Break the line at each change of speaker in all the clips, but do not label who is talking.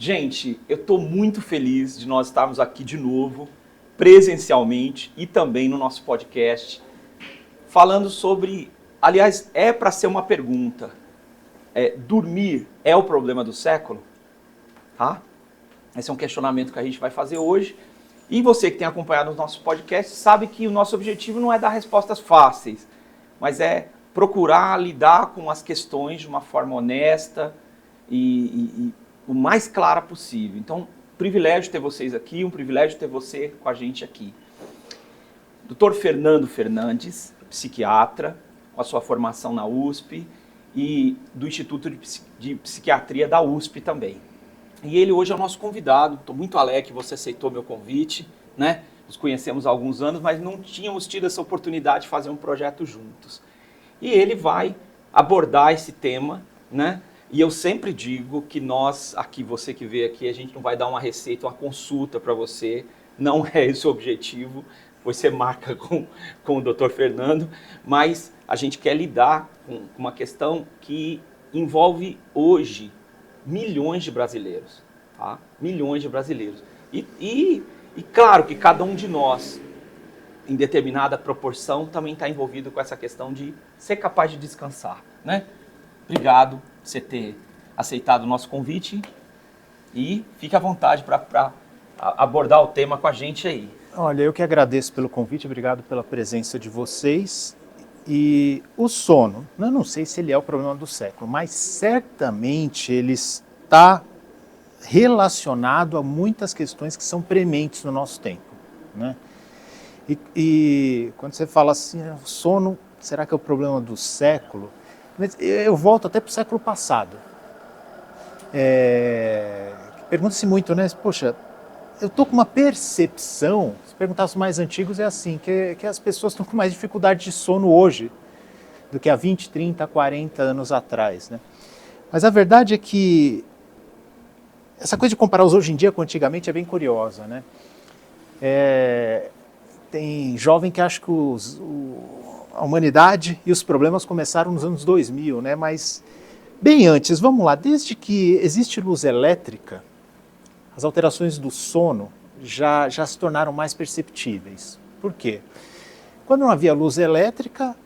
Gente, eu estou muito feliz de nós estarmos aqui de novo, presencialmente e também no nosso podcast, falando sobre, aliás, é para ser uma pergunta, dormir é o problema do século? Tá? Esse é um questionamento que a gente vai fazer hoje. E você que tem acompanhado os nossos podcasts sabe que o nosso objetivo não é dar respostas fáceis, mas é procurar lidar com as questões de uma forma honesta e o mais clara possível. Então, privilégio ter vocês aqui, um privilégio ter você com a gente aqui. Dr. Fernando Fernandes, psiquiatra, com a sua formação na USP e do Instituto de Psiquiatria da USP também. E ele hoje é o nosso convidado. Estou muito alegre que você aceitou meu convite, né? Nos conhecemos há alguns anos, mas não tínhamos tido essa oportunidade de fazer um projeto juntos. E ele vai abordar esse tema, né? E eu sempre digo que nós, aqui, você que veio aqui, a gente não vai dar uma receita, uma consulta para você, não é esse o objetivo, você marca com o Dr. Fernando, mas a gente quer lidar com uma questão que envolve hoje milhões de brasileiros, tá? Milhões de brasileiros. E claro que cada um de nós, em determinada proporção, também está envolvido com essa questão de ser capaz de descansar, né? Obrigado por você ter aceitado o nosso convite e fique à vontade para abordar o tema com a gente aí.
Olha, eu que agradeço pelo convite, obrigado pela presença de vocês. E o sono, eu não sei se ele é o problema do século, mas certamente ele está relacionado a muitas questões que são prementes no nosso tempo, né? E quando você fala assim, o sono, será que é o problema do século? Eu volto até para o século passado. Pergunta-se muito, né? Poxa, eu estou com uma percepção, se perguntar os mais antigos é assim, que as pessoas estão com mais dificuldade de sono hoje do que há 20, 30, 40 anos atrás, né? Mas a verdade é que essa coisa de comparar os hoje em dia com antigamente é bem curiosa, né? Tem jovem que acha que a humanidade e os problemas começaram nos anos 2000, né? Mas bem antes, vamos lá, desde que existe luz elétrica, as alterações do sono já se tornaram mais perceptíveis. Por quê? Quando não havia luz elétrica,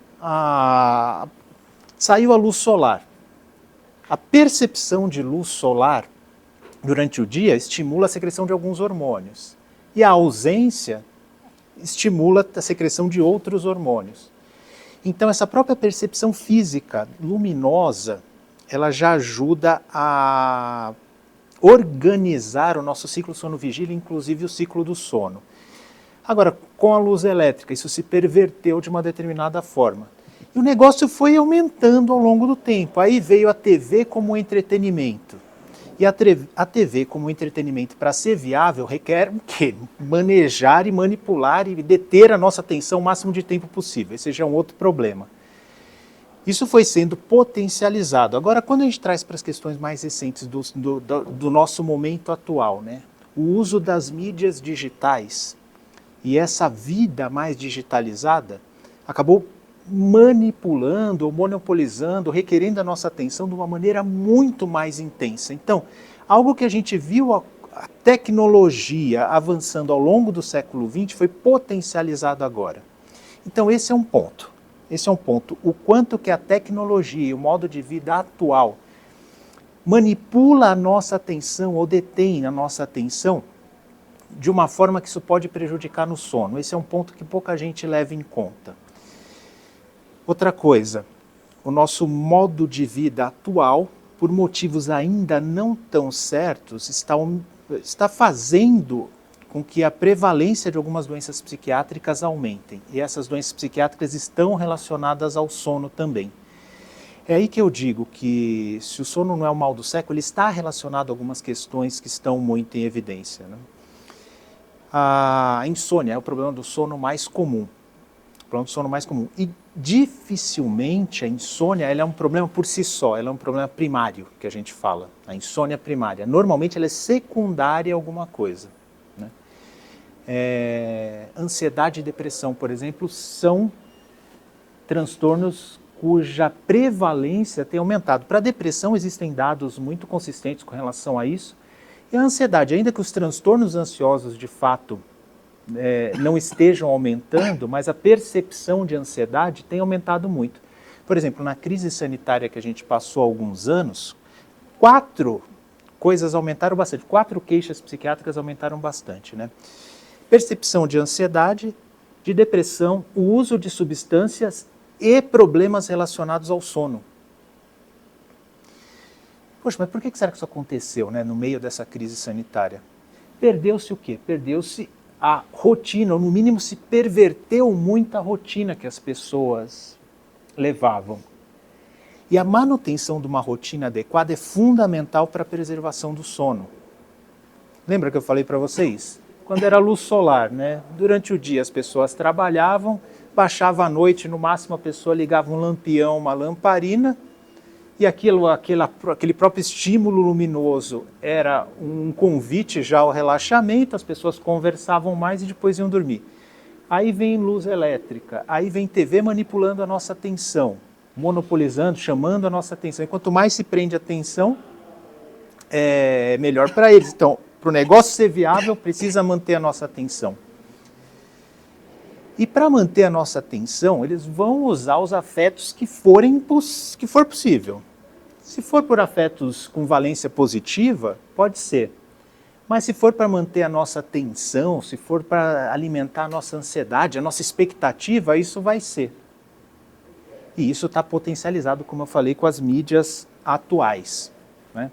saiu a luz solar. A percepção de luz solar durante o dia estimula a secreção de alguns hormônios. E a ausência estimula a secreção de outros hormônios. Então, essa própria percepção física luminosa, ela já ajuda a organizar o nosso ciclo sono-vigília, inclusive o ciclo do sono. Agora, com a luz elétrica, isso se perverteu de uma determinada forma. E o negócio foi aumentando ao longo do tempo. Aí veio a TV como entretenimento. E a TV como entretenimento, para ser viável, requer o quê? Manejar e manipular e deter a nossa atenção o máximo de tempo possível. Esse já é um outro problema. Isso foi sendo potencializado. Agora, quando a gente traz para as questões mais recentes do nosso momento atual, né? O uso das mídias digitais e essa vida mais digitalizada acabou manipulando ou monopolizando, requerendo a nossa atenção de uma maneira muito mais intensa. Então, algo que a gente viu a tecnologia avançando ao longo do século XX foi potencializado agora. Então, esse é um ponto. Esse é um ponto. O quanto que a tecnologia e o modo de vida atual manipula a nossa atenção ou detém a nossa atenção de uma forma que isso pode prejudicar no sono. Esse é um ponto que pouca gente leva em conta. Outra coisa, o nosso modo de vida atual, por motivos ainda não tão certos, está fazendo com que a prevalência de algumas doenças psiquiátricas aumentem. E essas doenças psiquiátricas estão relacionadas ao sono também. É aí que eu digo que se o sono não é o mal do século, ele está relacionado a algumas questões que estão muito em evidência, né? A insônia é o problema do sono mais comum. O problema do sono mais comum. E dificilmente a insônia ela é um problema por si só, ela é um problema primário, que a gente fala. A insônia primária. Normalmente ela é secundária a alguma coisa, né? Ansiedade e depressão, por exemplo, são transtornos cuja prevalência tem aumentado. Para a depressão existem dados muito consistentes com relação a isso, E a ansiedade, ainda que os transtornos ansiosos de fato não estejam aumentando, mas a percepção de ansiedade tem aumentado muito. Por exemplo, na crise sanitária que a gente passou há alguns anos, 4 coisas aumentaram bastante, 4 queixas psiquiátricas aumentaram bastante, né? Percepção de ansiedade, de depressão, o uso de substâncias e problemas relacionados ao sono. Poxa, mas por que será que isso aconteceu, né, no meio dessa crise sanitária? Perdeu-se o quê? Perdeu-se a rotina, ou no mínimo se perverteu muito a rotina que as pessoas levavam. E a manutenção de uma rotina adequada é fundamental para a preservação do sono. Lembra que eu falei para vocês? Quando era luz solar, né? Durante o dia as pessoas trabalhavam, baixava à noite, no máximo a pessoa ligava um lampião, uma lamparina, e aquele próprio estímulo luminoso era um convite já ao relaxamento, as pessoas conversavam mais e depois iam dormir. Aí vem luz elétrica, aí vem TV manipulando a nossa atenção, monopolizando, chamando a nossa atenção. E quanto mais se prende a atenção, é melhor para eles. Então, para o negócio ser viável, precisa manter a nossa atenção. E para manter a nossa atenção, eles vão usar os afetos que for possível. Se for por afetos com valência positiva, pode ser. Mas se for para manter a nossa atenção, se for para alimentar a nossa ansiedade, a nossa expectativa, isso vai ser. E isso está potencializado, como eu falei, com as mídias atuais, né?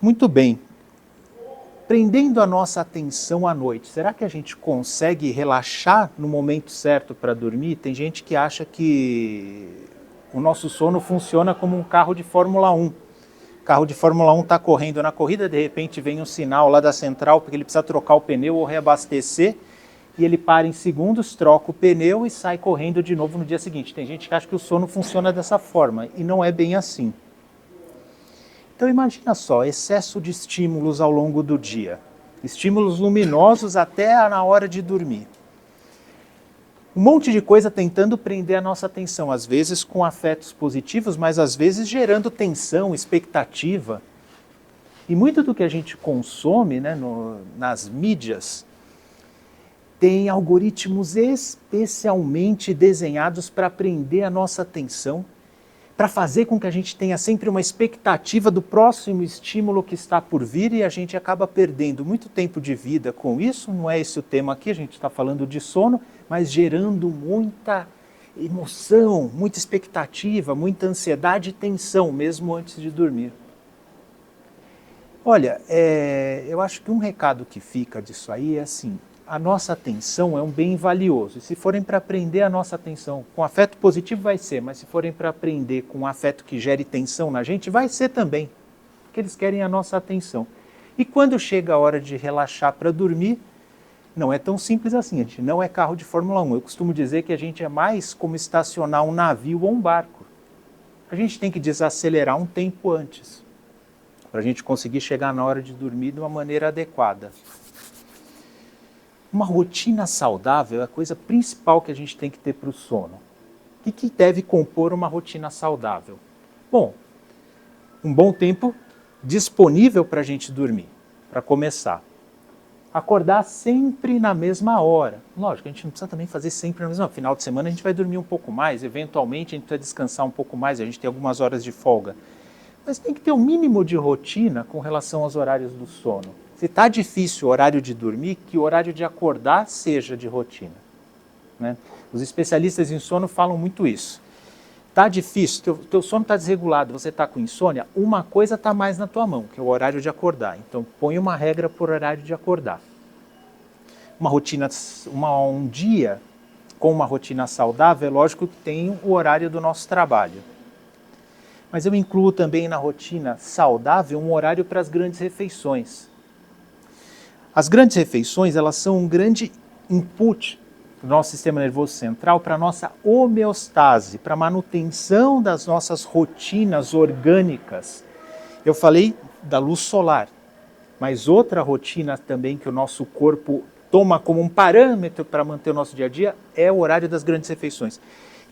Muito bem. Prendendo a nossa atenção à noite, será que a gente consegue relaxar no momento certo para dormir? Tem gente que acha que o nosso sono funciona como um carro de Fórmula 1. O carro de Fórmula 1 está correndo na corrida, de repente vem um sinal lá da central porque ele precisa trocar o pneu ou reabastecer, e ele para em segundos, troca o pneu e sai correndo de novo no dia seguinte. Tem gente que acha que o sono funciona dessa forma, e não é bem assim. Então imagina só, excesso de estímulos ao longo do dia. Estímulos luminosos até na hora de dormir. Um monte de coisa tentando prender a nossa atenção, às vezes com afetos positivos, mas às vezes gerando tensão, expectativa. E muito do que a gente consome, né, nas mídias tem algoritmos especialmente desenhados para prender a nossa atenção, para fazer com que a gente tenha sempre uma expectativa do próximo estímulo que está por vir, e a gente acaba perdendo muito tempo de vida com isso. Não é esse o tema aqui, a gente está falando de sono, mas gerando muita emoção, muita expectativa, muita ansiedade e tensão, mesmo antes de dormir. Olha, eu acho que um recado que fica disso aí é assim: a nossa atenção é um bem valioso, e se forem para prender a nossa atenção com afeto positivo vai ser, mas se forem para prender com afeto que gere tensão na gente, vai ser também, porque eles querem a nossa atenção. E quando chega a hora de relaxar para dormir, não é tão simples assim, a gente não é carro de Fórmula 1, eu costumo dizer que a gente é mais como estacionar um navio ou um barco. A gente tem que desacelerar um tempo antes, para a gente conseguir chegar na hora de dormir de uma maneira adequada. Uma rotina saudável é a coisa principal que a gente tem que ter para o sono. O que deve compor uma rotina saudável? Bom, um bom tempo disponível para a gente dormir, para começar. Acordar sempre na mesma hora. Lógico, a gente não precisa também fazer sempre na mesma hora. Final de semana a gente vai dormir um pouco mais, eventualmente a gente precisa descansar um pouco mais, a gente tem algumas horas de folga. Mas tem que ter um mínimo de rotina com relação aos horários do sono. Se está difícil o horário de dormir, que o horário de acordar seja de rotina, né? Os especialistas em sono falam muito isso. Está difícil, teu sono está desregulado, você está com insônia, uma coisa está mais na tua mão, que é o horário de acordar. Então põe uma regra por horário de acordar. Uma rotina, um dia com uma rotina saudável, é lógico que tem o horário do nosso trabalho. Mas eu incluo também na rotina saudável um horário para as grandes refeições. As grandes refeições, elas são um grande input do nosso sistema nervoso central para a nossa homeostase, para a manutenção das nossas rotinas orgânicas. Eu falei da luz solar, mas outra rotina também que o nosso corpo toma como um parâmetro para manter o nosso dia a dia é o horário das grandes refeições.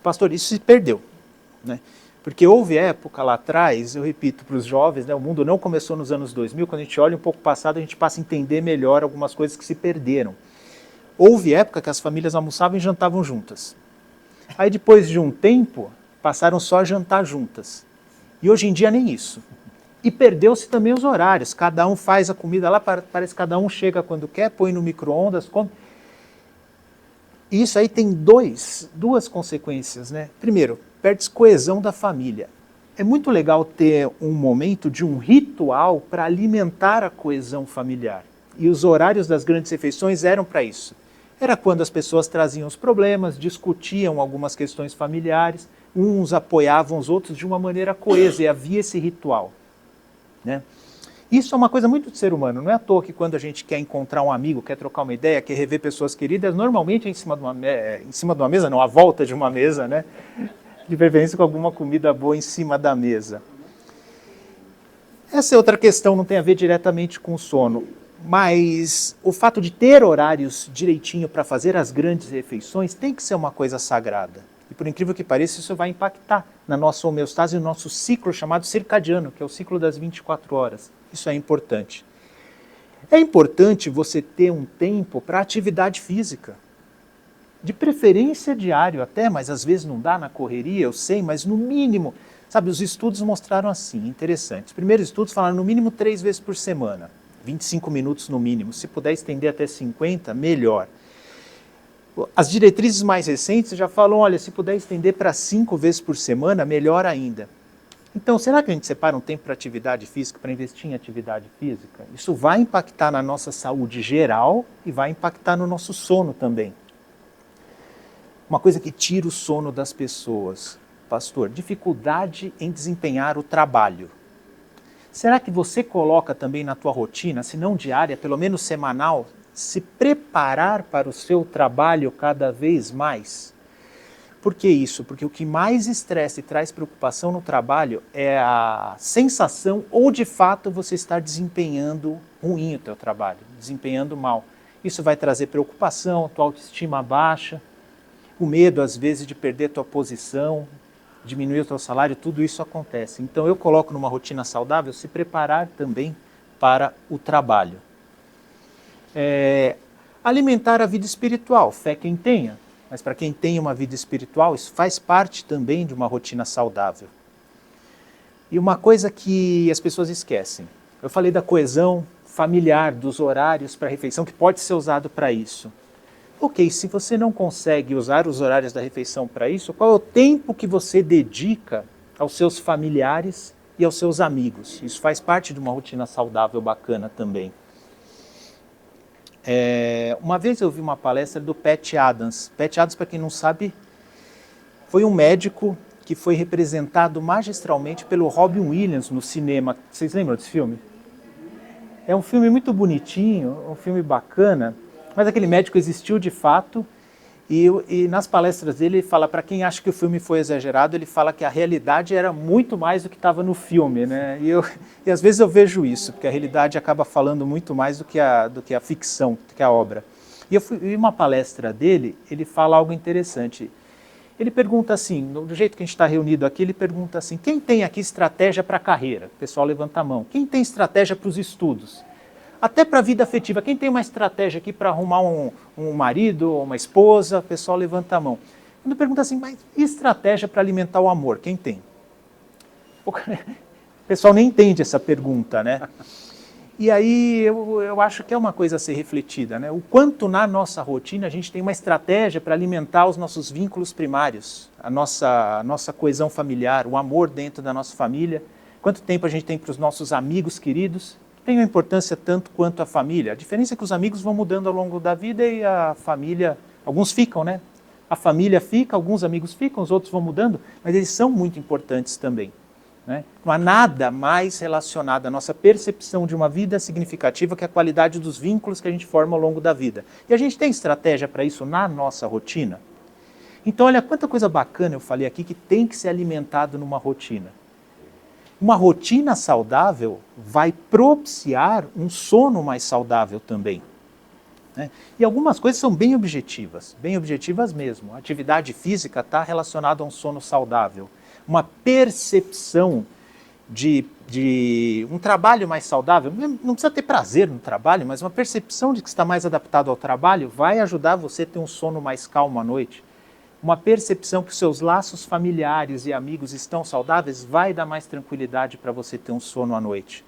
Pastor, isso se perdeu, né? Porque houve época lá atrás, eu repito para os jovens, né, o mundo não começou nos anos 2000, quando a gente olha um pouco passado, a gente passa a entender melhor algumas coisas que se perderam. Houve época que as famílias almoçavam e jantavam juntas. Aí depois de um tempo, passaram só a jantar juntas. E hoje em dia nem isso. E perdeu-se também os horários. Cada um faz a comida lá, parece que cada um chega quando quer, põe no micro-ondas, come. E isso aí tem duas consequências, né? Primeiro, perde-se coesão da família. É muito legal ter um momento de um ritual para alimentar a coesão familiar. E os horários das grandes refeições eram para isso. Era quando as pessoas traziam os problemas, discutiam algumas questões familiares, uns apoiavam os outros de uma maneira coesa, e havia esse ritual, né? Isso é uma coisa muito do ser humano, não é à toa que quando a gente quer encontrar um amigo, quer trocar uma ideia, quer rever pessoas queridas, normalmente é em cima de uma mesa, não, à volta de uma mesa, né? De preferência com alguma comida boa em cima da mesa. Essa é outra questão, não tem a ver diretamente com o sono, mas o fato de ter horários direitinho para fazer as grandes refeições tem que ser uma coisa sagrada. E por incrível que pareça, isso vai impactar na nossa homeostase e no nosso ciclo chamado circadiano, que é o ciclo das 24 horas. Isso é importante. É importante você ter um tempo para atividade física. De preferência diário até, mas às vezes não dá na correria, eu sei, mas no mínimo, sabe, os estudos mostraram assim, interessante. Os primeiros estudos falaram no mínimo 3 vezes por semana, 25 minutos no mínimo. Se puder estender até 50, melhor. As diretrizes mais recentes já falam, olha, se puder estender para 5 vezes por semana, melhor ainda. Então, será que a gente separa um tempo para atividade física, para investir em atividade física? Isso vai impactar na nossa saúde geral e vai impactar no nosso sono também. Uma coisa que tira o sono das pessoas, pastor, dificuldade em desempenhar o trabalho. Será que você coloca também na tua rotina, se não diária, pelo menos semanal, se preparar para o seu trabalho cada vez mais? Por que isso? Porque o que mais estresse e traz preocupação no trabalho é a sensação ou de fato você estar desempenhando ruim o teu trabalho, desempenhando mal. Isso vai trazer preocupação, tua autoestima baixa, o medo às vezes de perder tua posição, diminuir o teu salário, tudo isso acontece. Então eu coloco numa rotina saudável se preparar também para o trabalho. Alimentar a vida espiritual, fé quem tenha, mas para quem tem uma vida espiritual, isso faz parte também de uma rotina saudável. E uma coisa que as pessoas esquecem, eu falei da coesão familiar, dos horários para a refeição, que pode ser usado para isso. Ok, se você não consegue usar os horários da refeição para isso, qual é o tempo que você dedica aos seus familiares e aos seus amigos? Isso faz parte de uma rotina saudável bacana também. Uma vez eu vi uma palestra do Pat Adams. Pat Adams, para quem não sabe, foi um médico que foi representado magistralmente pelo Robin Williams no cinema. Vocês lembram desse filme? É um filme muito bonitinho, um filme bacana, mas aquele médico existiu de fato e nas palestras dele ele fala, para quem acha que o filme foi exagerado, ele fala que a realidade era muito mais do que estava no filme, né? E às vezes eu vejo isso, porque a realidade acaba falando muito mais do que a ficção, do que a obra. E eu vi uma palestra dele, ele fala algo interessante. Ele pergunta assim, do jeito que a gente está reunido aqui, ele pergunta assim, quem tem aqui estratégia para a carreira? O pessoal levanta a mão. Quem tem estratégia para os estudos? Até para a vida afetiva. Quem tem uma estratégia aqui para arrumar um marido ou uma esposa? O pessoal levanta a mão. Quando pergunta assim, mas e estratégia para alimentar o amor? Quem tem? O pessoal nem entende essa pergunta, né? E aí eu acho que é uma coisa a ser refletida, né? O quanto na nossa rotina a gente tem uma estratégia para alimentar os nossos vínculos primários, a nossa coesão familiar, o amor dentro da nossa família. Quanto tempo a gente tem para os nossos amigos queridos, que têm uma importância tanto quanto a família. A diferença é que os amigos vão mudando ao longo da vida e a família, alguns ficam, né? A família fica, alguns amigos ficam, os outros vão mudando, mas eles são muito importantes também. Né? Não há nada mais relacionado à nossa percepção de uma vida significativa que a qualidade dos vínculos que a gente forma ao longo da vida. E a gente tem estratégia para isso na nossa rotina? Então, olha quanta coisa bacana eu falei aqui que tem que ser alimentado numa rotina. Uma rotina saudável vai propiciar um sono mais saudável também. Né? E algumas coisas são bem objetivas mesmo. A atividade física está relacionada a um sono saudável. uma percepção de um trabalho mais saudável, não precisa ter prazer no trabalho, mas uma percepção de que está mais adaptado ao trabalho vai ajudar você a ter um sono mais calmo à noite. Uma percepção que os seus laços familiares e amigos estão saudáveis vai dar mais tranquilidade para você ter um sono à noite.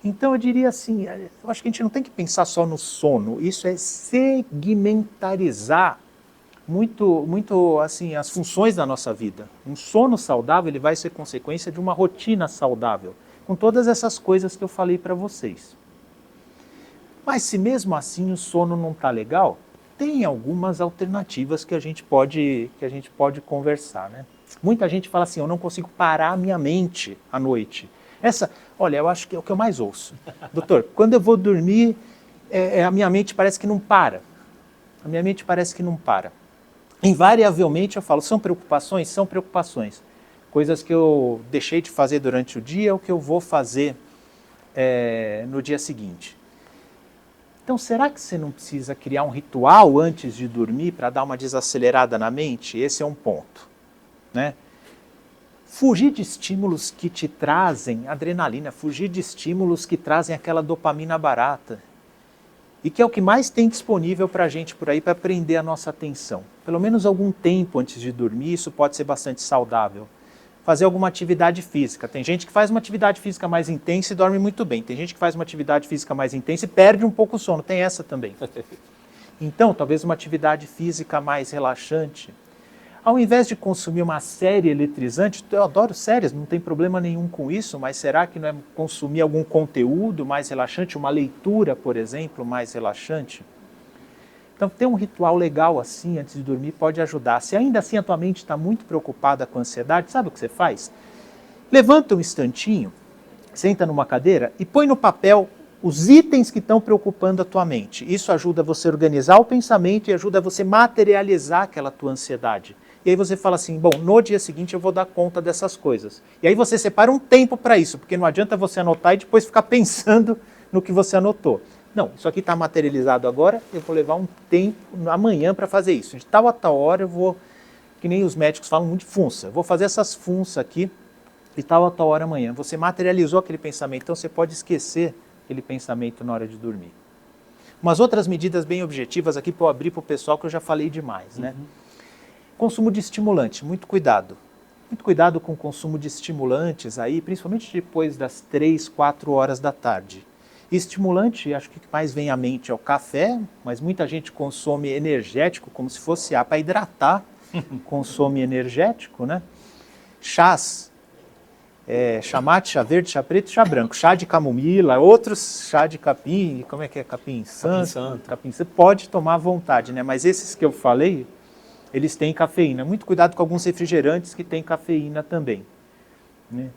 Então eu diria assim, eu acho que a gente não tem que pensar só no sono, isso é segmentarizar muito assim, as funções da nossa vida. Um sono saudável ele vai ser consequência de uma rotina saudável, com todas essas coisas que eu falei para vocês. Mas se mesmo assim o sono não está legal, tem algumas alternativas que a gente pode conversar, né? Muita gente fala assim, eu não consigo parar a minha mente à noite. Olha, eu acho que é o que eu mais ouço. Doutor, quando eu vou dormir, a minha mente parece que não para. A minha mente parece que não para. Invariavelmente eu falo, são preocupações? São preocupações. Coisas que eu deixei de fazer durante o dia ou que eu vou fazer no dia seguinte. Então, será que você não precisa criar um ritual antes de dormir para dar uma desacelerada na mente? Esse é um ponto, né? Fugir de estímulos que te trazem adrenalina, fugir de estímulos que trazem aquela dopamina barata. E que é o que mais tem disponível para a gente por aí para prender a nossa atenção. Pelo menos algum tempo antes de dormir, isso pode ser bastante saudável. Fazer alguma atividade física. Tem gente que faz uma atividade física mais intensa e dorme muito bem. Tem gente que faz uma atividade física mais intensa e perde um pouco o sono. Tem essa também. Então, talvez uma atividade física mais relaxante. Ao invés de consumir uma série eletrizante, eu adoro séries, não tem problema nenhum com isso, mas será que não é consumir algum conteúdo mais relaxante, uma leitura, por exemplo, mais relaxante? Então, ter um ritual legal assim, antes de dormir, pode ajudar. Se ainda assim a tua mente está muito preocupada com a ansiedade, sabe o que você faz? Levanta um instantinho, senta numa cadeira e põe no papel os itens que estão preocupando a tua mente. Isso ajuda você a organizar o pensamento e ajuda você a materializar aquela tua ansiedade. E aí você fala assim, bom, no dia seguinte eu vou dar conta dessas coisas. E aí você separa um tempo para isso, porque não adianta você anotar e depois ficar pensando no que você anotou. Não, isso aqui está materializado agora, eu vou levar um tempo amanhã para fazer isso. De tal a tal hora eu vou, que nem os médicos falam muito de funça, eu vou fazer essas funças aqui de tal a tal hora amanhã. Você materializou aquele pensamento, então você pode esquecer aquele pensamento na hora de dormir. Umas outras medidas bem objetivas aqui para eu abrir para o pessoal que eu já falei demais, né? Consumo de estimulante, muito cuidado. Muito cuidado com o consumo de estimulantes aí, principalmente depois das 3, 4 horas da tarde. E estimulante, acho que o que mais vem à mente é o café, mas muita gente consome energético como se fosse para hidratar, consome energético, né? Chás, chá mate, chá verde, chá preto, chá branco, chá de camomila, outros chá de capim, como é que é? Capim santo. Capim santo, pode tomar à vontade, né? Mas esses que eu falei, eles têm cafeína. Muito cuidado com alguns refrigerantes que têm cafeína também, né?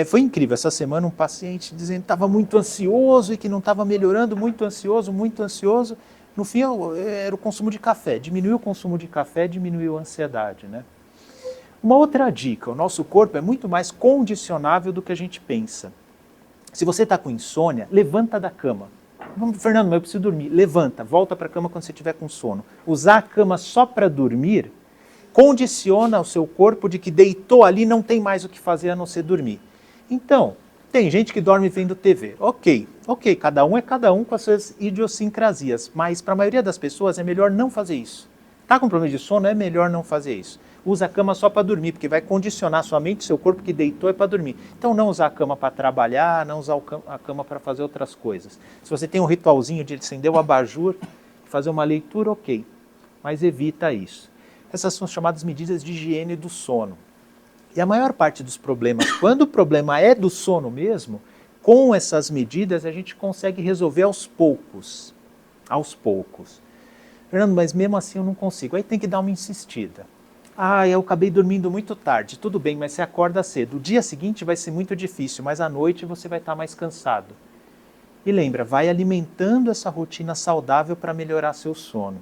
Foi incrível, essa semana um paciente dizendo que estava muito ansioso e que não estava melhorando, muito ansioso, muito ansioso. No fim, era o consumo de café. Diminuiu o consumo de café, diminuiu a ansiedade, né? Uma outra dica, o nosso corpo é muito mais condicionável do que a gente pensa. Se você está com insônia, levanta da cama. Fernando, mas eu preciso dormir. Levanta, volta para a cama quando você estiver com sono. Usar a cama só para dormir condiciona o seu corpo de que deitou ali, não tem mais o que fazer a não ser dormir. Então, tem gente que dorme vendo TV. Ok, cada um é cada um com as suas idiosincrasias, mas para a maioria das pessoas é melhor não fazer isso. Está com problema de sono, é melhor não fazer isso. Usa a cama só para dormir, porque vai condicionar sua mente, seu corpo que deitou é para dormir. Então não usar a cama para trabalhar, não usar a cama para fazer outras coisas. Se você tem um ritualzinho de acender o abajur, fazer uma leitura, ok, mas evita isso. Essas são chamadas medidas de higiene do sono. E a maior parte dos problemas, quando o problema é do sono mesmo, com essas medidas a gente consegue resolver aos poucos. Aos poucos. Fernando, mas mesmo assim eu não consigo. Aí tem que dar uma insistida. Eu acabei dormindo muito tarde. Tudo bem, mas você acorda cedo. O dia seguinte vai ser muito difícil, mas à noite você vai estar mais cansado. E lembra, vai alimentando essa rotina saudável para melhorar seu sono.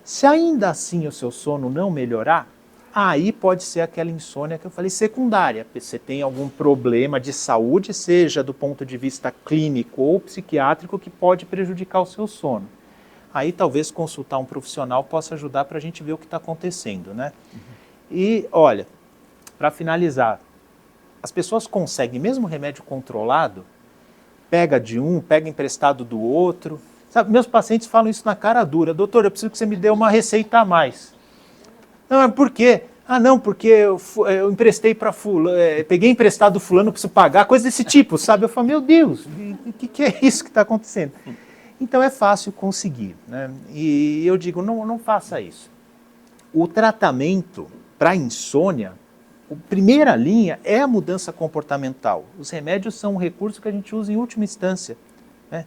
Se ainda assim o seu sono não melhorar, aí pode ser aquela insônia que eu falei secundária. Você tem algum problema de saúde, seja do ponto de vista clínico ou psiquiátrico, que pode prejudicar o seu sono. Aí talvez consultar um profissional possa ajudar para a gente ver o que está acontecendo, né? E olha, para finalizar, as pessoas conseguem, mesmo remédio controlado, pega de um, pega emprestado do outro. Sabe, meus pacientes falam isso na cara dura. Doutor, eu preciso que você me dê uma receita a mais. Não, por quê? Ah, não, porque eu emprestei para fulano, peguei emprestado do fulano, preciso pagar, coisa desse tipo, sabe? Eu falo, meu Deus, o que é isso que está acontecendo? Então é fácil conseguir, né? E eu digo, não faça isso. O tratamento para insônia, a primeira linha é a mudança comportamental. Os remédios são um recurso que a gente usa em última instância, né?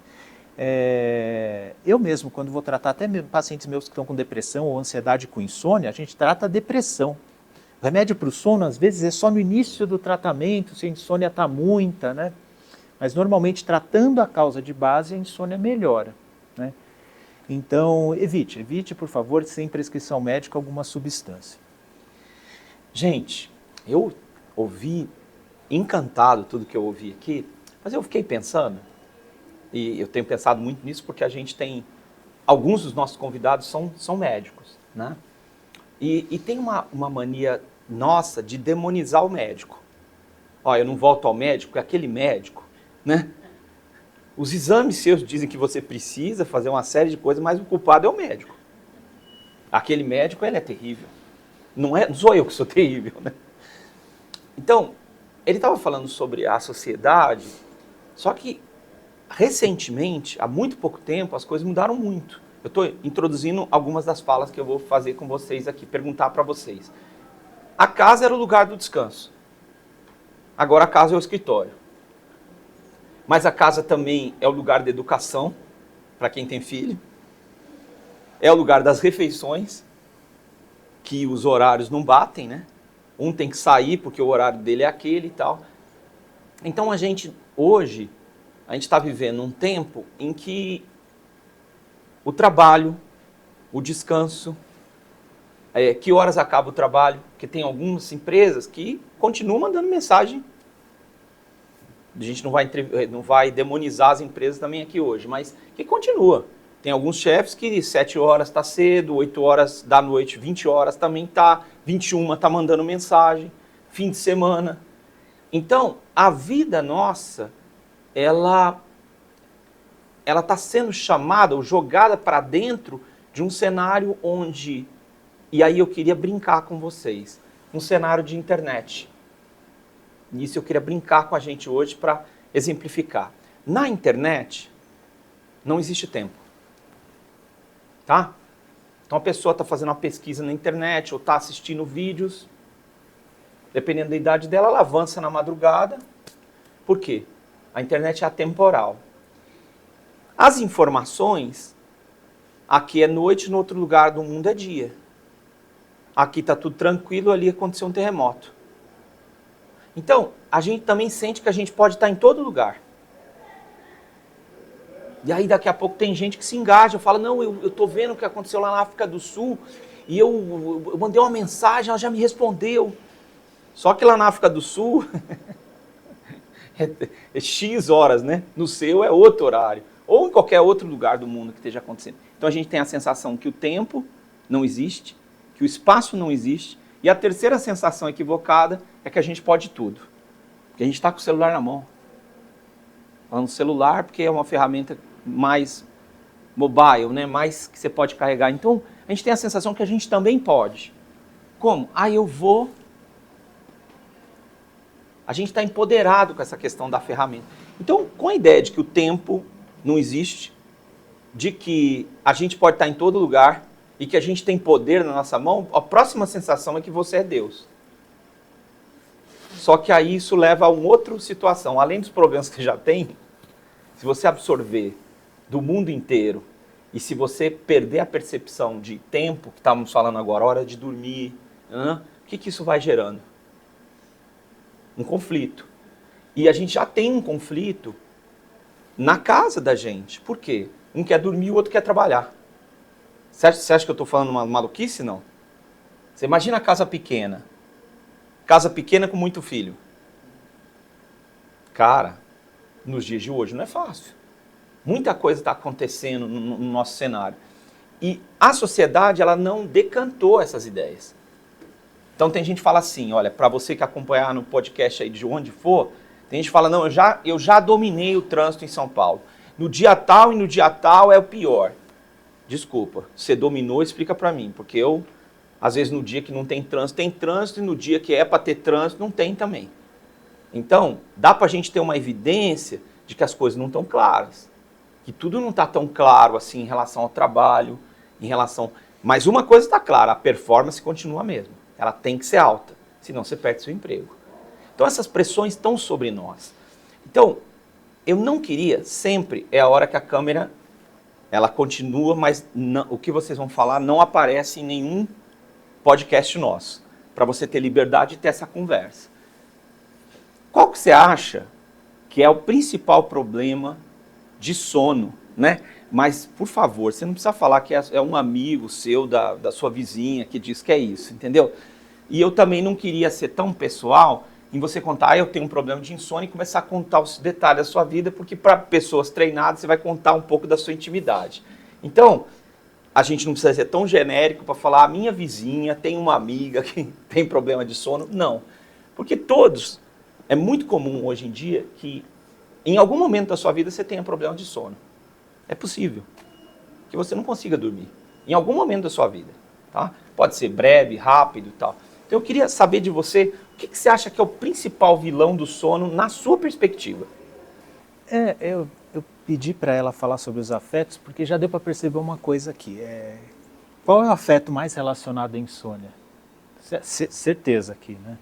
Eu mesmo, quando vou tratar até pacientes meus que estão com depressão ou ansiedade com insônia, a gente trata a depressão. O remédio para o sono, às vezes, é só no início do tratamento, se a insônia está muita, né? Mas, normalmente, tratando a causa de base, a insônia melhora, né? Então, evite, por favor, sem prescrição médica, alguma substância.
Gente, eu ouvi encantado tudo que eu ouvi aqui, mas eu fiquei pensando, e eu tenho pensado muito nisso porque a gente tem, alguns dos nossos convidados são médicos, né? E tem uma mania nossa de demonizar o médico. Ó, eu não volto ao médico, porque aquele médico, né? Os exames seus dizem que você precisa fazer uma série de coisas, mas o culpado é o médico. Aquele médico, ele é terrível. Não sou eu que sou terrível, né? Então, ele estava falando sobre a sociedade, só que recentemente, há muito pouco tempo, as coisas mudaram muito. Eu estou introduzindo algumas das falas que eu vou fazer com vocês aqui, perguntar para vocês. A casa era o lugar do descanso. Agora a casa é o escritório. Mas a casa também é o lugar da educação, para quem tem filho. É o lugar das refeições, que os horários não batem, né? Um tem que sair porque o horário dele é aquele e tal. Então hoje, a gente está vivendo um tempo em que o trabalho, o descanso, que horas acaba o trabalho, porque tem algumas empresas que continuam mandando mensagem. A gente não vai demonizar as empresas também aqui hoje, mas que continua. Tem alguns chefes que 7 horas está cedo, 8 horas da noite, 20 horas também está, 21 está mandando mensagem, fim de semana. Então, a vida nossa, ela está sendo chamada ou jogada para dentro de um cenário onde, e aí eu queria brincar com vocês, um cenário de internet. Nisso eu queria brincar com a gente hoje para exemplificar. Na internet, não existe tempo. Tá? Então a pessoa está fazendo uma pesquisa na internet ou está assistindo vídeos, dependendo da idade dela, ela avança na madrugada. Por quê? A internet é atemporal. As informações, aqui é noite, no outro lugar do mundo é dia. Aqui está tudo tranquilo, ali aconteceu um terremoto. Então, a gente também sente que a gente pode estar em todo lugar. E aí daqui a pouco tem gente que se engaja, fala, não, eu estou vendo o que aconteceu lá na África do Sul, e eu mandei uma mensagem, ela já me respondeu. Só que lá na África do Sul, é X horas, né? No seu é outro horário. Ou em qualquer outro lugar do mundo que esteja acontecendo. Então a gente tem a sensação que o tempo não existe, que o espaço não existe, e a terceira sensação equivocada é que a gente pode tudo. Porque a gente está com o celular na mão. Falando celular porque é uma ferramenta mais mobile, né? Mais que você pode carregar. Então, a gente tem a sensação que a gente também pode. Como? Eu vou... A gente está empoderado com essa questão da ferramenta. Então, com a ideia de que o tempo não existe, de que a gente pode estar em todo lugar e que a gente tem poder na nossa mão, a próxima sensação é que você é Deus. Só que aí isso leva a uma outra situação. Além dos problemas que já tem, se você absorver do mundo inteiro e se você perder a percepção de tempo, que estávamos falando agora, hora de dormir, o que isso vai gerando? Um conflito. E a gente já tem um conflito na casa da gente. Por quê? Um quer dormir, o outro quer trabalhar. Você acha que eu estou falando uma maluquice? Não. Você imagina a casa pequena. Casa pequena com muito filho. Cara, nos dias de hoje não é fácil. Muita coisa está acontecendo no nosso cenário. E a sociedade, ela não decantou essas ideias. Então tem gente que fala assim, olha, para você que acompanhar no podcast aí de onde for, tem gente que fala, não, eu já dominei o trânsito em São Paulo. No dia tal e no dia tal é o pior. Desculpa, você dominou, explica para mim, porque eu, às vezes no dia que não tem trânsito, e no dia que é para ter trânsito, não tem também. Então, dá para a gente ter uma evidência de que as coisas não estão claras, que tudo não está tão claro assim em relação ao trabalho, em relação... Mas uma coisa está clara, a performance continua a mesma. Ela tem que ser alta, senão você perde seu emprego. Então essas pressões estão sobre nós. Então, eu não queria, sempre é a hora que a câmera, ela continua, mas não, o que vocês vão falar não aparece em nenhum podcast nosso, para você ter liberdade de ter essa conversa. Qual que você acha que é o principal problema de sono, né? Mas, por favor, você não precisa falar que é um amigo seu, da sua vizinha, que diz que é isso, entendeu? E eu também não queria ser tão pessoal em você contar, eu tenho um problema de insônia, e começar a contar os detalhes da sua vida, porque para pessoas treinadas você vai contar um pouco da sua intimidade. Então, a gente não precisa ser tão genérico para falar, a minha vizinha tem uma amiga que tem problema de sono. Não, porque todos, é muito comum hoje em dia que em algum momento da sua vida você tenha problema de sono. É possível que você não consiga dormir, em algum momento da sua vida. Tá? Pode ser breve, rápido e tal. Então eu queria saber de você, o que você acha que é o principal vilão do sono na sua perspectiva?
Eu pedi para ela falar sobre os afetos, porque já deu para perceber uma coisa aqui. Qual é o afeto mais relacionado à insônia? Certeza aqui, né?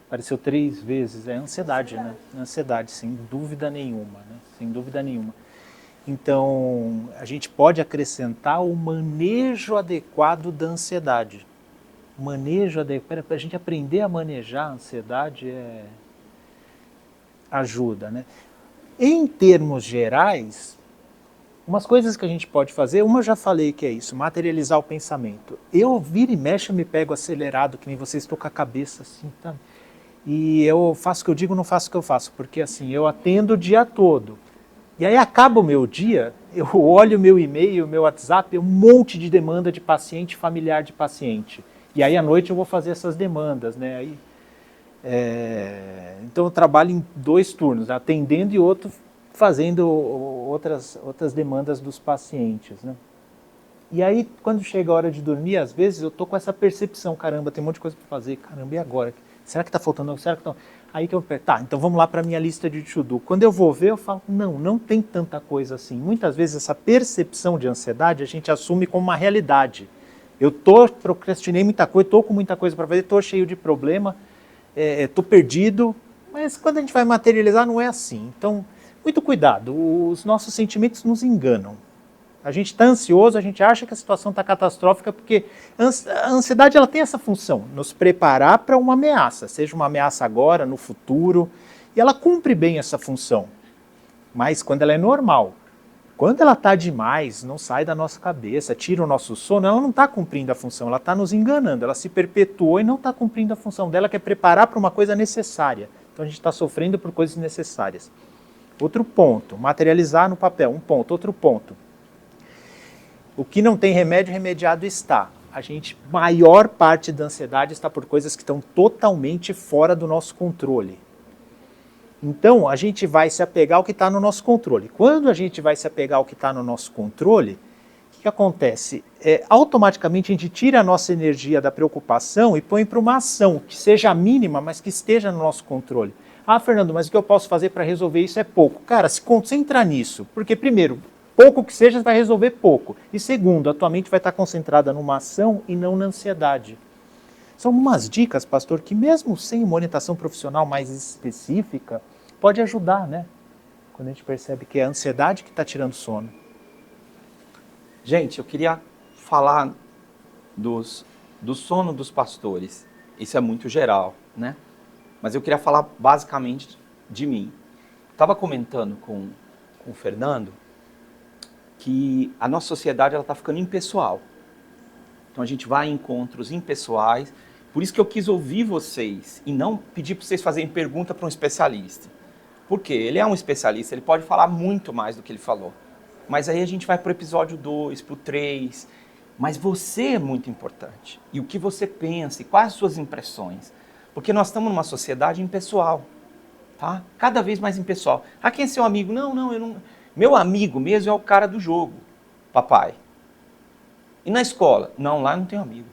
Apareceu 3 vezes, é ansiedade, né? Ansiedade, sem dúvida nenhuma, né? Sem dúvida nenhuma. Então, a gente pode acrescentar o manejo adequado da ansiedade. O manejo adequado, para a gente aprender a manejar a ansiedade, ajuda, né? Em termos gerais, umas coisas que a gente pode fazer, uma eu já falei que é isso, materializar o pensamento. Eu vira e mexe, eu me pego acelerado, que nem vocês, estou com a cabeça assim, tá? E eu faço o que eu digo, não faço o que eu faço, porque assim, eu atendo o dia todo. E aí acaba o meu dia, eu olho o meu e-mail, o meu WhatsApp, um monte de demanda de paciente, familiar de paciente. E aí à noite eu vou fazer essas demandas, né? Então eu trabalho em 2 turnos, atendendo e outro fazendo outras demandas dos pacientes, né? E aí quando chega a hora de dormir, às vezes eu tô com essa percepção, caramba, tem um monte de coisa para fazer, caramba, e agora? Será que está faltando algo? Será que tá... Aí que eu penso, tá, então vamos lá para a minha lista de to-do. Quando eu vou ver, eu falo, não tem tanta coisa assim. Muitas vezes essa percepção de ansiedade a gente assume como uma realidade. Eu procrastinei muita coisa, estou com muita coisa para fazer, estou cheio de problema, estou perdido, mas quando a gente vai materializar não é assim. Então, muito cuidado, os nossos sentimentos nos enganam. A gente está ansioso, a gente acha que a situação está catastrófica, porque a ansiedade ela tem essa função, nos preparar para uma ameaça, seja uma ameaça agora, no futuro, e ela cumpre bem essa função. Mas quando ela é normal, quando ela está demais, não sai da nossa cabeça, tira o nosso sono, ela não está cumprindo a função, ela está nos enganando, ela se perpetuou e não está cumprindo a função dela, que é preparar para uma coisa necessária. Então a gente está sofrendo por coisas necessárias. Outro ponto, materializar no papel, um ponto. Outro ponto. O que não tem remédio, remediado está. Maior parte da ansiedade está por coisas que estão totalmente fora do nosso controle. Então, a gente vai se apegar ao que está no nosso controle. Quando a gente vai se apegar ao que está no nosso controle, o que acontece? Automaticamente a gente tira a nossa energia da preocupação e põe para uma ação que seja mínima, mas que esteja no nosso controle. Ah, Fernando, mas o que eu posso fazer para resolver isso é pouco. Cara, se concentra nisso, porque primeiro, pouco que seja vai resolver pouco. E segundo, a tua mente vai estar concentrada numa ação e não na ansiedade. São umas dicas, pastor, que mesmo sem uma orientação profissional mais específica, pode ajudar, né? Quando a gente percebe que é a ansiedade que está tirando sono.
Gente, eu queria falar do sono dos pastores. Isso é muito geral, né? Mas eu queria falar basicamente de mim. Estava comentando com o Fernando que a nossa sociedade está ficando impessoal. Então a gente vai em encontros impessoais. Por isso que eu quis ouvir vocês e não pedir para vocês fazerem pergunta para um especialista. Por quê? Ele é um especialista, ele pode falar muito mais do que ele falou. Mas aí a gente vai para o episódio 2, para o 3. Mas você é muito importante. E o que você pensa, e quais as suas impressões. Porque nós estamos numa sociedade impessoal. Tá? Cada vez mais impessoal. Ah, quem é seu amigo? Não, eu não... Meu amigo mesmo é o cara do jogo, papai. E na escola? Não, lá eu não tenho amigo.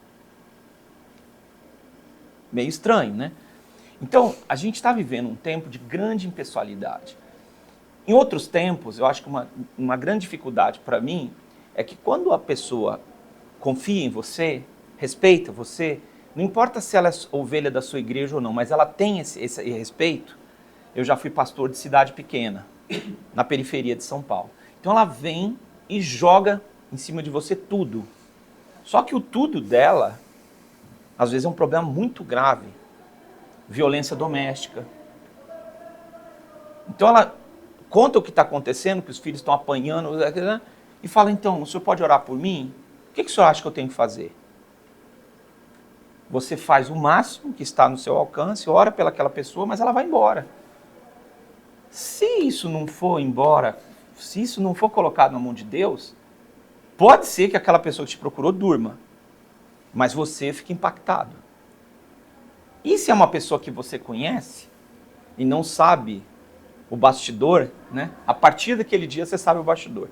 Meio estranho, né? Então, a gente está vivendo um tempo de grande impessoalidade. Em outros tempos, eu acho que uma grande dificuldade para mim é que quando a pessoa confia em você, respeita você, não importa se ela é ovelha da sua igreja ou não, mas ela tem esse respeito. Eu já fui pastor de cidade pequena, na periferia de São Paulo. Então ela vem e joga em cima de você tudo. Só que o tudo dela, às vezes é um problema muito grave. Violência doméstica. Então ela conta o que está acontecendo, que os filhos estão apanhando, e fala, então, o senhor pode orar por mim? O que o senhor acha que eu tenho que fazer? Você faz o máximo que está no seu alcance, ora pelaquela pessoa, mas ela vai embora. Se isso não for embora, se isso não for colocado na mão de Deus, pode ser que aquela pessoa que te procurou durma, mas você fica impactado. E se é uma pessoa que você conhece e não sabe o bastidor, né? A partir daquele dia você sabe o bastidor.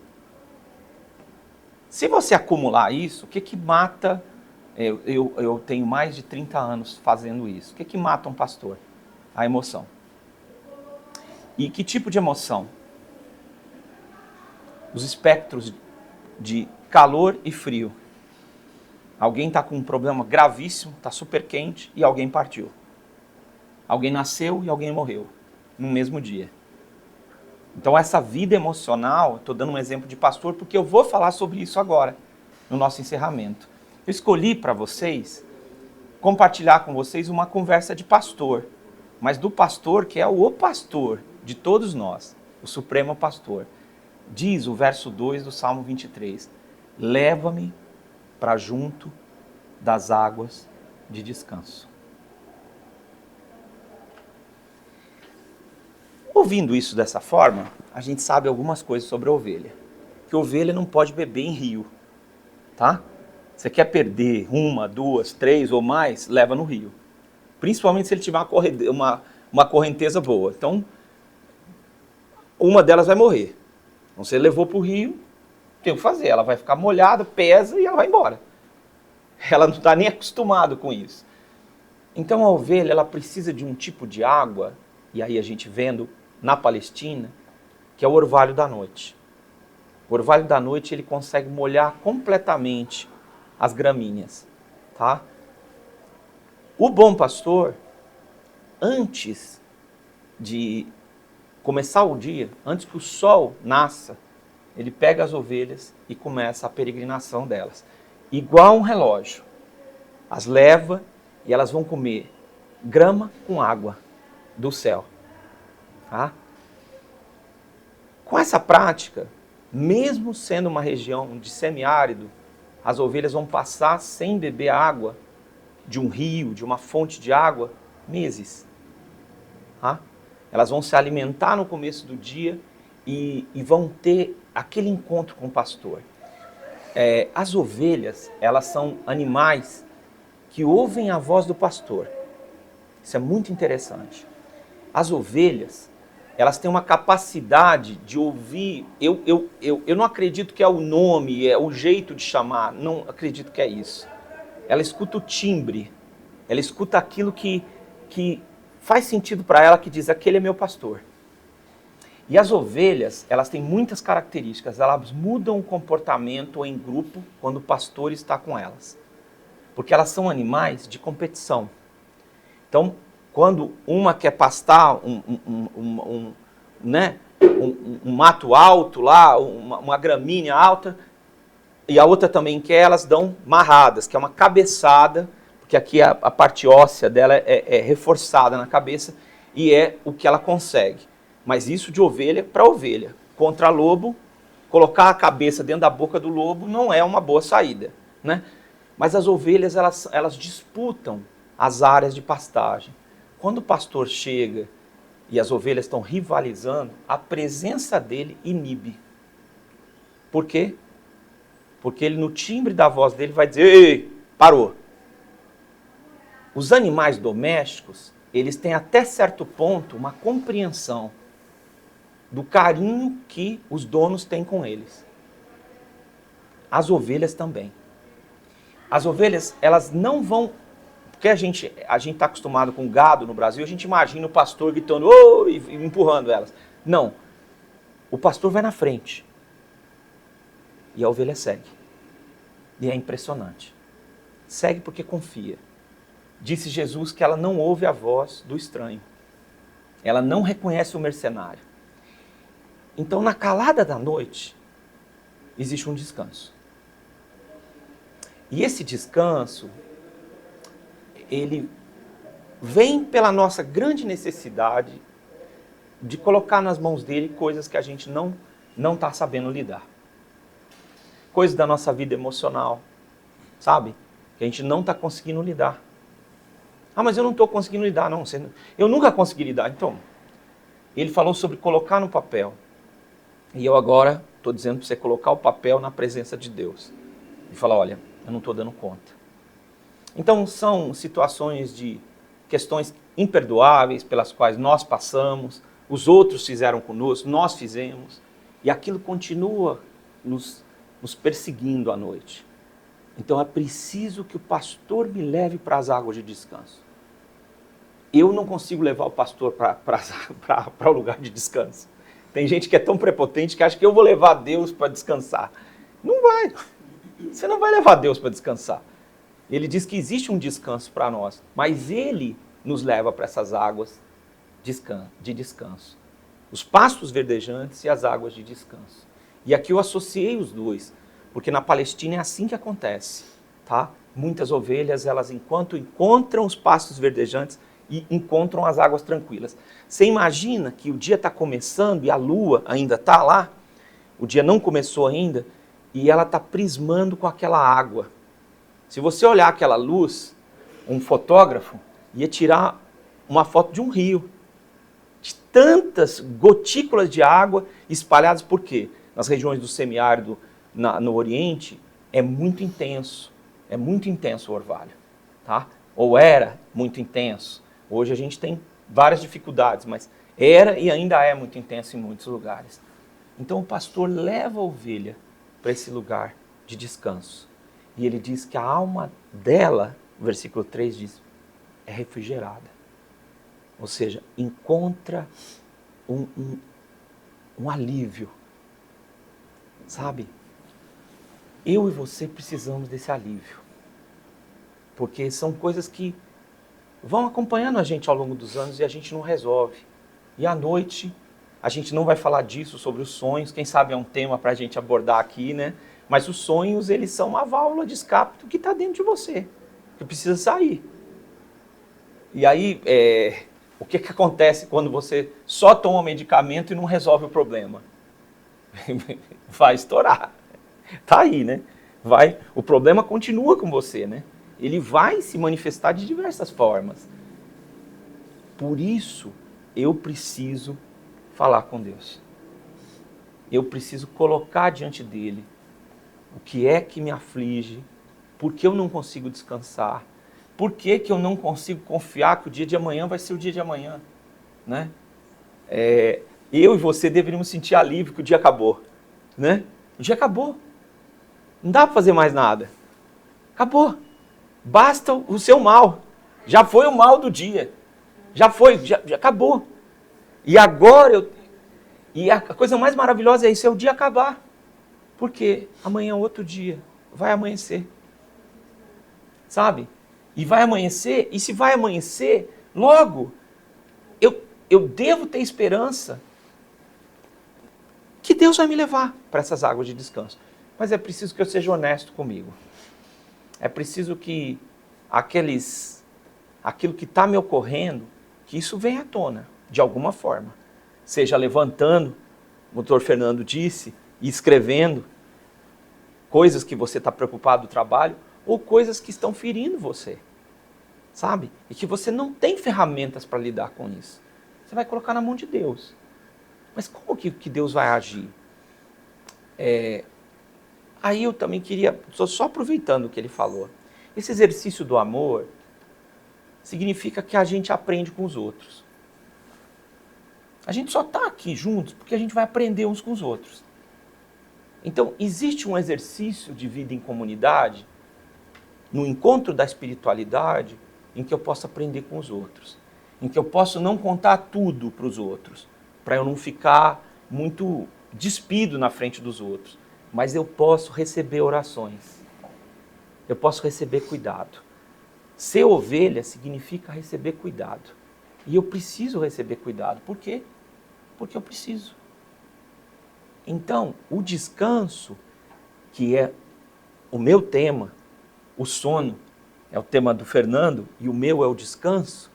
Se você acumular isso, o que mata... Eu tenho mais de 30 anos fazendo isso. O que mata um pastor? A emoção. E que tipo de emoção? Os espectros de calor e frio. Alguém está com um problema gravíssimo, está super quente e alguém partiu. Alguém nasceu e alguém morreu no mesmo dia. Então essa vida emocional, estou dando um exemplo de pastor porque eu vou falar sobre isso agora, no nosso encerramento. Eu escolhi para vocês compartilhar com vocês uma conversa de pastor, mas do pastor que é o pastor de todos nós, o supremo pastor. Diz o verso 2 do Salmo 23, leva-me para junto das águas de descanso. Ouvindo isso dessa forma, a gente sabe algumas coisas sobre a ovelha. Que a ovelha não pode beber em rio, tá? Você quer perder 1, 2, 3 ou mais, leva no rio. Principalmente se ele tiver uma correnteza boa. Então, uma delas vai morrer. Então, você levou para o rio, tem o que fazer. Ela vai ficar molhada, pesa e ela vai embora. Ela não está nem acostumada com isso. Então, a ovelha ela precisa de um tipo de água, e aí a gente vendo na Palestina, que é o orvalho da noite. O orvalho da noite ele consegue molhar completamente as gramíneas, tá? O bom pastor, antes de começar o dia, antes que o sol nasça, ele pega as ovelhas e começa a peregrinação delas. Igual um relógio. As leva e elas vão comer grama com água do céu. Tá? Com essa prática, mesmo sendo uma região de semiárido, as ovelhas vão passar sem beber água de um rio, de uma fonte de água, meses. Tá? Elas vão se alimentar no começo do dia e vão ter aquele encontro com o pastor. As ovelhas, elas são animais que ouvem a voz do pastor. Isso é muito interessante. As ovelhas, elas têm uma capacidade de ouvir. Eu não acredito que é o nome, é o jeito de chamar, não acredito que é isso. Ela escuta o timbre, ela escuta aquilo que faz sentido para ela, que diz, aquele é meu pastor. E as ovelhas, elas têm muitas características, elas mudam o comportamento em grupo quando o pastor está com elas. Porque elas são animais de competição. Então, quando uma quer pastar um mato alto lá, uma gramínea alta, e a outra também quer, elas dão marradas, que é uma cabeçada, porque aqui a parte óssea dela é reforçada na cabeça, e é o que ela consegue. Mas isso de ovelha para ovelha. Contra lobo, colocar a cabeça dentro da boca do lobo não é uma boa saída, né? Mas as ovelhas, elas disputam as áreas de pastagem. Quando o pastor chega e as ovelhas estão rivalizando, a presença dele inibe. Por quê? Porque ele, no timbre da voz dele, vai dizer, ei, parou. Os animais domésticos, eles têm até certo ponto uma compreensão do carinho que os donos têm com eles. As ovelhas também. As ovelhas, elas não vão... Porque a gente está acostumado com gado no Brasil, a gente imagina o pastor gritando, oh, e empurrando elas. Não. O pastor vai na frente. E a ovelha segue. E é impressionante. Segue porque confia. Disse Jesus que ela não ouve a voz do estranho. Ela não reconhece o mercenário. Então, na calada da noite, existe um descanso. E esse descanso, ele vem pela nossa grande necessidade de colocar nas mãos dele coisas que a gente não está sabendo lidar. Coisas da nossa vida emocional, sabe? Que a gente não está conseguindo lidar. Ah, mas eu não estou conseguindo lidar. Não, eu nunca consegui lidar. Então, ele falou sobre colocar no papel. E eu agora estou dizendo para você colocar o papel na presença de Deus. E falar, olha, eu não estou dando conta. Então, são situações de questões imperdoáveis pelas quais nós passamos, os outros fizeram conosco, nós fizemos, e aquilo continua nos perseguindo à noite. Então, é preciso que o pastor me leve para as águas de descanso. Eu não consigo levar o pastor para o lugar de descanso. Tem gente que é tão prepotente que acha que eu vou levar Deus para descansar. Não vai. Você não vai levar Deus para descansar. Ele diz que existe um descanso para nós, mas Ele nos leva para essas águas de descanso. Os pastos verdejantes e as águas de descanso. E aqui eu associei os dois, porque na Palestina é assim que acontece. Tá? Muitas ovelhas, elas enquanto encontram os pastos verdejantes e encontram as águas tranquilas. Você imagina que o dia está começando e a lua ainda está lá, o dia não começou ainda, e ela está prismando com aquela água. Se você olhar aquela luz, um fotógrafo ia tirar uma foto de um rio, de tantas gotículas de água espalhadas, por quê? Nas regiões do semiárido, no Oriente, é muito intenso o orvalho, tá? Ou era muito intenso. Hoje a gente tem várias dificuldades, mas era e ainda é muito intenso em muitos lugares. Então o pastor leva a ovelha para esse lugar de descanso. E ele diz que a alma dela, o versículo 3 diz, é refrigerada. Ou seja, encontra um alívio. Sabe? Eu e você precisamos desse alívio. Porque são coisas que vão acompanhando a gente ao longo dos anos e a gente não resolve. E à noite, a gente não vai falar disso, sobre os sonhos, quem sabe é um tema para a gente abordar aqui, né? Mas os sonhos, eles são uma válvula de escape do que está dentro de você, que precisa sair. E aí, o que acontece quando você só toma medicamento e não resolve o problema? Vai estourar. Tá aí, né? O problema continua com você, né? Ele vai se manifestar de diversas formas. Por isso, eu preciso falar com Deus. Eu preciso colocar diante dele o que é que me aflige, por que eu não consigo descansar, por que eu não consigo confiar que o dia de amanhã vai ser o dia de amanhã, né? Eu e você deveríamos sentir alívio que o dia acabou, né? O dia acabou. Não dá para fazer mais nada. Acabou. Basta o seu mal. Já foi o mal do dia. Já foi, já acabou. E agora, a coisa mais maravilhosa é isso, é o dia acabar. Porque amanhã é outro dia. Vai amanhecer. Sabe? E vai amanhecer, e se vai amanhecer, logo, eu devo ter esperança que Deus vai me levar para essas águas de descanso. Mas é preciso que eu seja honesto comigo. É preciso que aquilo que está me ocorrendo, que isso venha à tona, de alguma forma. Seja levantando, o doutor Fernando disse, e escrevendo coisas que você está preocupado do trabalho, ou coisas que estão ferindo você, sabe? E que você não tem ferramentas para lidar com isso. Você vai colocar na mão de Deus. Mas como que Deus vai agir? Aí eu também queria, só aproveitando o que ele falou, esse exercício do amor significa que a gente aprende com os outros. A gente só está aqui juntos porque a gente vai aprender uns com os outros. Então, existe um exercício de vida em comunidade, no encontro da espiritualidade, em que eu posso aprender com os outros. Em que eu posso não contar tudo para os outros, para eu não ficar muito despido na frente dos outros. Mas eu posso receber orações. Eu posso receber cuidado. Ser ovelha significa receber cuidado. E eu preciso receber cuidado. Por quê? Porque eu preciso. Então, o descanso, que é o meu tema, o sono, é o tema do Fernando, e o meu é o descanso,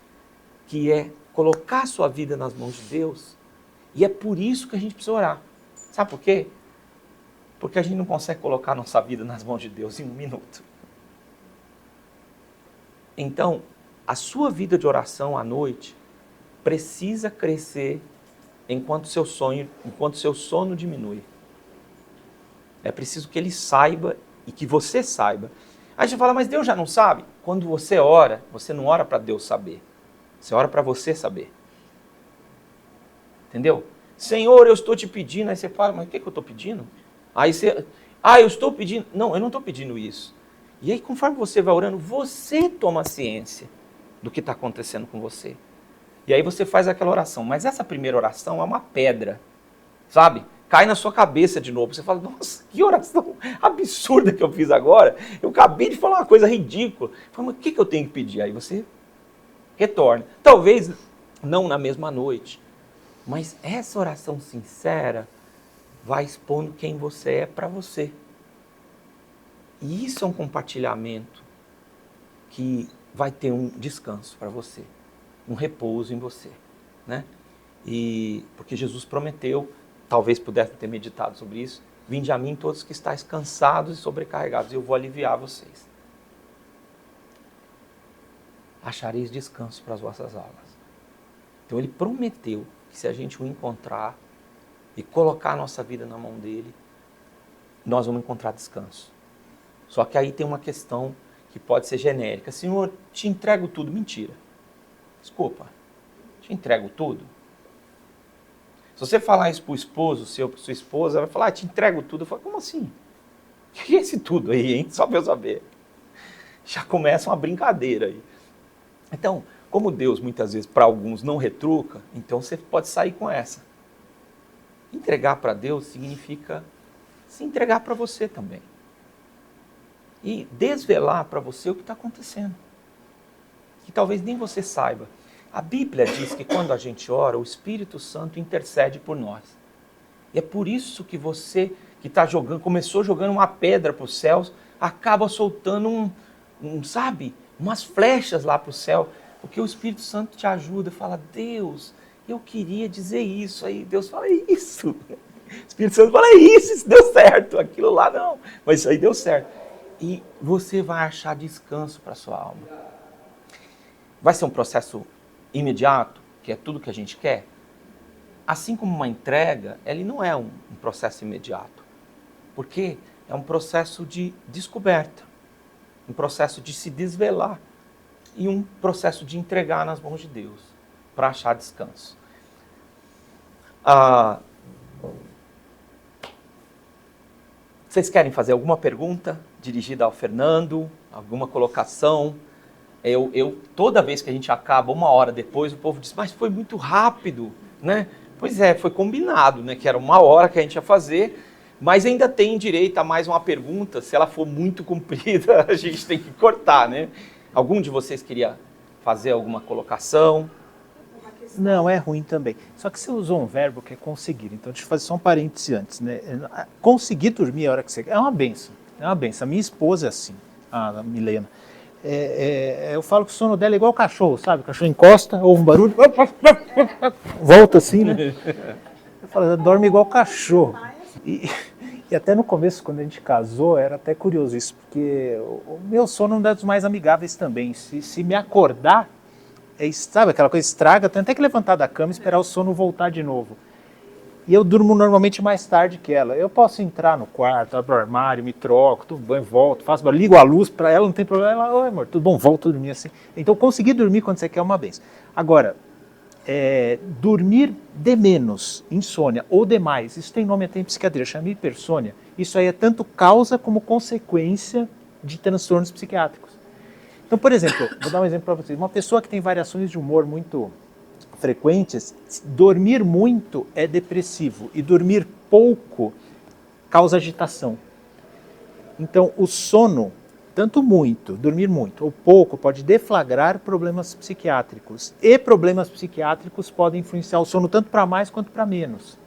que é colocar a sua vida nas mãos de Deus. E é por isso que a gente precisa orar. Sabe por quê? Porque a gente não consegue colocar a nossa vida nas mãos de Deus em 1 minuto. Então, a sua vida de oração à noite precisa crescer enquanto seu sono diminui. É preciso que ele saiba e que você saiba. Aí a gente fala, mas Deus já não sabe? Quando você ora, você não ora para Deus saber. Você ora para você saber. Entendeu? Senhor, eu estou te pedindo. Aí você fala, mas o que eu estou pedindo? Aí você, eu estou pedindo. Não, eu não estou pedindo isso. E aí, conforme você vai orando, você toma ciência do que está acontecendo com você. E aí você faz aquela oração. Mas essa primeira oração é uma pedra, sabe? Cai na sua cabeça de novo. Você fala, nossa, que oração absurda que eu fiz agora. Eu acabei de falar uma coisa ridícula. Fala, mas o que eu tenho que pedir? Aí você retorna. Talvez não na mesma noite. Mas essa oração sincera vai expondo quem você é para você. E isso é um compartilhamento que vai ter um descanso para você, um repouso em você, né? E porque Jesus prometeu, talvez pudesse ter meditado sobre isso, vinde a mim todos que estáis cansados e sobrecarregados, e eu vou aliviar vocês. Achareis descanso para as vossas almas. Então ele prometeu que se a gente o encontrar e colocar a nossa vida na mão dele, nós vamos encontrar descanso. Só que aí tem uma questão que pode ser genérica. Senhor, te entrego tudo. Mentira. Desculpa. Te entrego tudo. Se você falar isso para o esposo, para sua esposa, ela vai falar, te entrego tudo. Eu falo, como assim? O que é esse tudo aí, hein? Só para eu saber. Já começa uma brincadeira aí. Então, como Deus muitas vezes para alguns não retruca, então você pode sair com essa. Entregar para Deus significa se entregar para você também. E desvelar para você o que está acontecendo. Que talvez nem você saiba. A Bíblia diz que quando a gente ora, o Espírito Santo intercede por nós. E é por isso que você que está jogando, começou jogando uma pedra para os céus, acaba soltando sabe, umas flechas lá para o céu. Porque o Espírito Santo te ajuda, fala, Deus, eu queria dizer isso. Aí Deus fala, é isso. O Espírito Santo fala, é isso deu certo. Aquilo lá não, mas isso aí deu certo. E você vai achar descanso para a sua alma. Vai ser um processo imediato, que é tudo que a gente quer? Assim como uma entrega, ele não é um processo imediato. Porque é um processo de descoberta, um processo de se desvelar e um processo de entregar nas mãos de Deus para achar descanso. Vocês querem fazer alguma pergunta dirigida ao Fernando? Alguma colocação? Toda vez que a gente acaba, 1 hora depois, o povo diz, mas foi muito rápido, né? Pois é, foi combinado, né? Que era 1 hora que a gente ia fazer, mas ainda tem direito a mais uma pergunta. Se ela for muito comprida, a gente tem que cortar, né? Algum de vocês queria fazer alguma colocação?
Não, é ruim também. Só que você usou um verbo que é conseguir. Então, deixa eu fazer só um parêntese antes, né? Conseguir dormir a hora que você quer é uma benção. É uma benção. A minha esposa é assim, a Milena. Eu falo que o sono dela é igual o cachorro, sabe? O cachorro encosta, ouve um barulho, volta assim, né? Eu falo, ela dorme igual cachorro. E até no começo, quando a gente casou, era até curioso isso, porque o meu sono é um dos mais amigáveis também. Se me acordar, sabe aquela coisa estraga, tem até que levantar da cama e esperar o sono voltar de novo. E eu durmo normalmente mais tarde que ela. Eu posso entrar no quarto, abro o armário, me troco, tudo bem, volto, faço barulho, ligo a luz para ela, não tem problema. Ela, oi amor, tudo bom, volto a dormir assim. Então conseguir dormir quando você quer é uma benção. Agora, dormir de menos, insônia, ou demais, isso tem nome até em psiquiatria, chama hipersônia. Isso aí é tanto causa como consequência de transtornos psiquiátricos. Então, por exemplo, vou dar um exemplo para vocês. Uma pessoa que tem variações de humor muito frequentes, dormir muito é depressivo e dormir pouco causa agitação. Então, o sono, tanto muito, dormir muito ou pouco, pode deflagrar problemas psiquiátricos. E problemas psiquiátricos podem influenciar o sono tanto para mais quanto para menos.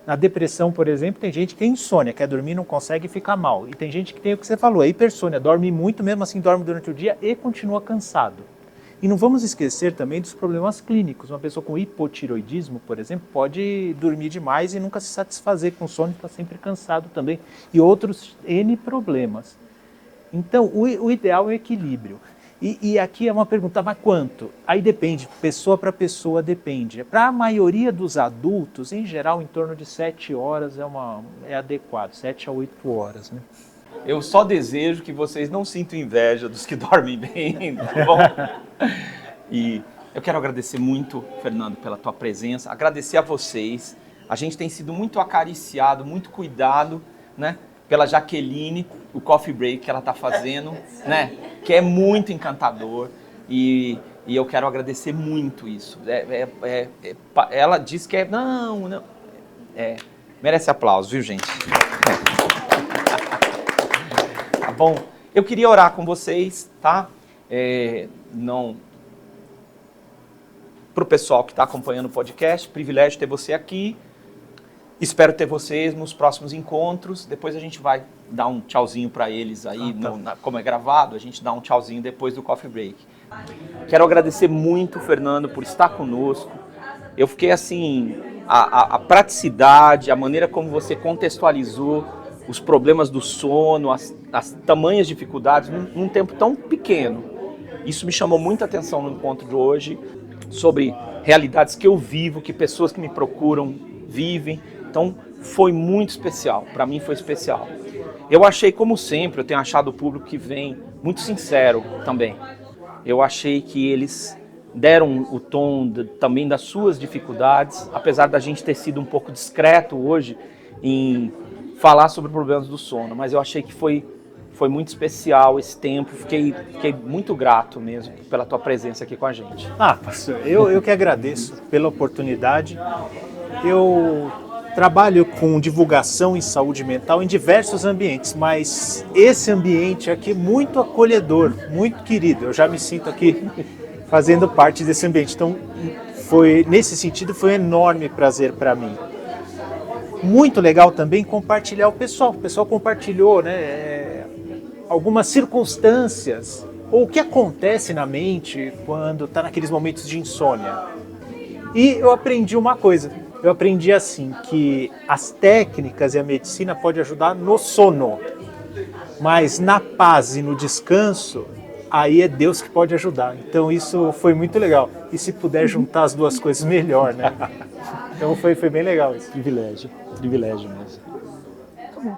Na depressão, por exemplo, tem gente que tem insônia, quer dormir, não consegue e fica mal. E tem gente que tem o que você falou, a hipersônia, dorme muito, mesmo assim dorme durante o dia e continua cansado. E não vamos esquecer também dos problemas clínicos. Uma pessoa com hipotireoidismo, por exemplo, pode dormir demais e nunca se satisfazer com sono, está sempre cansado também. E outros N problemas. Então, o ideal é o equilíbrio. E aqui é uma pergunta, mas quanto? Aí depende, pessoa para pessoa depende. Para a maioria dos adultos, em geral, em torno de 7 horas é adequado, 7 a 8 horas, né?
Eu só desejo que vocês não sintam inveja dos que dormem bem, tá bom? E eu quero agradecer muito, Fernando, pela tua presença, agradecer a vocês. A gente tem sido muito acariciado, muito cuidado, né? Pela Jaqueline, o coffee break que ela está fazendo, né? Que é muito encantador e eu quero agradecer muito isso. Ela diz que merece aplauso, viu, gente? Tá bom? Eu queria orar com vocês, tá? Para o pessoal que está acompanhando o podcast, privilégio ter você aqui. Espero ter vocês nos próximos encontros. Depois a gente vai dar um tchauzinho para eles aí, como é gravado, a gente dá um tchauzinho depois do coffee break. Quero agradecer muito, Fernando, por estar conosco. Eu fiquei assim, a praticidade, a maneira como você contextualizou os problemas do sono, as tamanhas dificuldades num tempo tão pequeno. Isso me chamou muita atenção no encontro de hoje, sobre realidades que eu vivo, que pessoas que me procuram vivem. Então, foi muito especial, para mim foi especial. Eu achei, como sempre, eu tenho achado o público que vem muito sincero também. Eu achei que eles deram o tom também das suas dificuldades, apesar da gente ter sido um pouco discreto hoje em falar sobre problemas do sono, mas eu achei que foi muito especial esse tempo, fiquei muito grato mesmo pela tua presença aqui com a gente.
Pastor, eu que agradeço pela oportunidade. Eu trabalho com divulgação em saúde mental em diversos ambientes, mas esse ambiente aqui é muito acolhedor, muito querido. Eu já me sinto aqui fazendo parte desse ambiente. Então, nesse sentido, foi um enorme prazer para mim. Muito legal também compartilhar o pessoal. O pessoal compartilhou, né, algumas circunstâncias ou o que acontece na mente quando está naqueles momentos de insônia. E eu aprendi uma coisa. Eu aprendi assim, que as técnicas e a medicina podem ajudar no sono, mas na paz e no descanso, aí é Deus que pode ajudar. Então isso foi muito legal. E se puder juntar as duas coisas, melhor, né? Então foi bem legal isso.
Privilégio mesmo.
Tá bom.